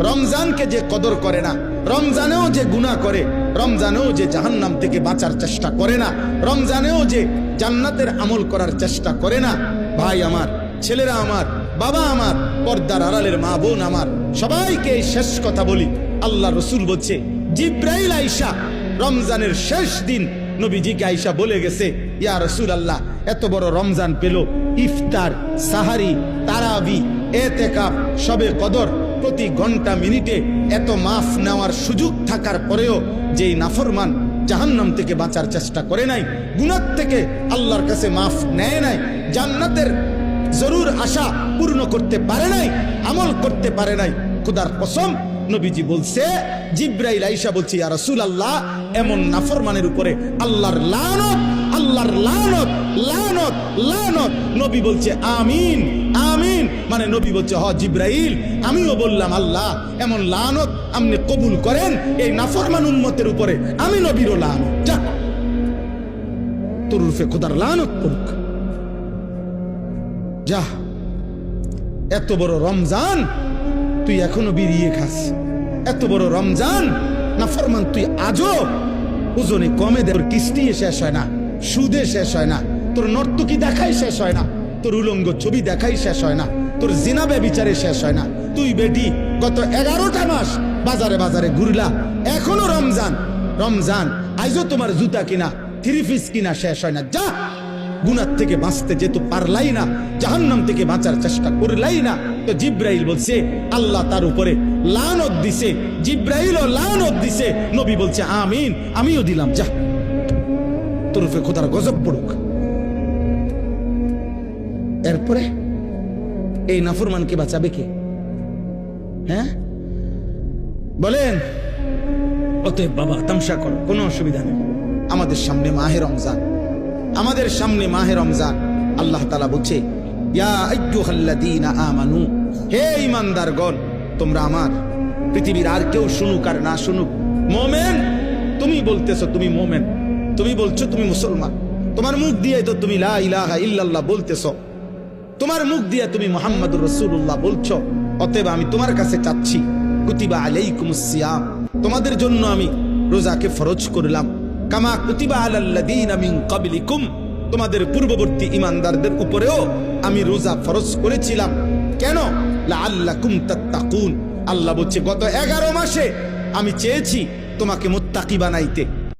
রমজানকে যে কদর করে না, রমজানেও যে গুনাহ করে, রমজানেও যে জাহান্নাম থেকে বাঁচার চেষ্টা করে না, রমজানেও যে জান্নাতের আমল করার চেষ্টা করে না, ভাই আমার, ছেলেরা আমার, বাবা আমার, পর্দার আড়ালের মা বোন আমার, সবাইকে এই শেষ কথা বলি। আল্লাহ রসুল বলছে, জিব্রাইল আইসা রমজানের শেষ দিন নবীজিকে আইসা বলে গেছে, ইয়া রাসূলুল্লাহ, এত বড় রমজান পেল, ইফতার, সাহারি, তারাবি, এতেকাফ, শবে কদর, প্রতি ঘন্টা মিনিটে এত মাফ নেওয়ার সুযোগ থাকার পরেও যেই নাফরমান জাহান্নাম থেকে বাঁচার চেষ্টা করে নাই, গুনাহ থেকে আল্লাহর কাছে মাফ নেয় নাই, জান্নাতের জরুর আশা পূর্ণ করতে পারে নাই, আমল করতে পারে নাই, খোদার কসম নবীজি বলছে, জিব্রাইল আইসা বলছে, ইয়া রাসূলুল্লাহ, এমন নাফরমানের উপরে আল্লাহর লানত, আল্লাহর লানত, লানত, লানত। নবী বলছে আমিন, আমিন। মানে নবী বলছে, হ জিব্রাইল, আমিও বললাম আল্লাহ এমন লানত আপনি কবুল করেন এই নাফরমান উম্মতের উপরে, আমি নবীরও লানত, যা তোর রূপে খোদার লানত পড়ুক, যা। এত বড় রমজান তুই এখনো বেরিয়ে খাস, এত বড় রমজান নাফরমান তুই আজও ওজনে কমে দে, তোর কিস্তি শেষ হয় না, সুদে শেষ হয় না, তোর নর্তকী দেখাই শেষ হয় না, তোর উলঙ্গ ছবি দেখাই শেষ হয় না, তোর জিনা ব্যভিচারে শেষ হয় না। তুই বেটি গত 11টা মাস বাজারে বাজারে ঘুরলা, এখনো রমজান, রমজান আইজও তোমার জুতা কিনা, থ্রি পিস কিনা শেষ হয় না, যা। গুনাহ থেকে বাঁচতে যেহেতু পারলাই না, জাহান্নাম থেকে বাঁচার চেষ্টা করলাই না, তো জিব্রাইল বলছে আল্লাহ তার উপরে লানত দিছে, জিব্রাইলও লানত দিছে, নবী বলছে আমিন, আমিও দিলাম, যা তোর উপরে খোদার গজব পড়ুক। এরপরে এই নাফরমানকে বাঁচাবে কে? হ্যাঁ বলেন? অতএব বাবা, তামসা করো, কোনো অসুবিধা নেই, আমাদের সামনে মাহে রমজান, আমাদের সামনে মাহে রমজান। আল্লাহ তাআলা বলছে, ইয়া আইয়ুহাল্লাযীনা আমানু, হে ঈমানদারগণ, তোমরা আমার, পৃথিবীর আর কেউ শুনুক আর না শুনুক, মুমিন তুমি বলতেছো তুমি মুমিন, তুমি বলছো তুমি মুসলমান, তোমার মুখ দিয়ে তো তুমি লা ইলাহা ইল্লাল্লাহ বলতেছো, তোমার মুখ দিয়ে তুমি মুহাম্মাদুর রাসূলুল্লাহ বলছো। অতএব আমি তোমার কাছে চাচ্ছি, কুতিবা আলাইকুমুস সিয়াম, তোমাদের জন্য আমি রোজাকে ফরজ করলাম, কামা কুতিবা আলাল্লাযীনা মিন ক্বাবলিকুম, তোমাদের পূর্ববর্তী ঈমানদারদের উপরেও আমি রোজা ফরজ করেছিলাম। কেন? লাআল্লাকুম তাত্তাকুন। আল্লাহ বলছে, গত 11 মাসে আমি চেয়েছি তোমাকে মুত্তাকি বানাইতে,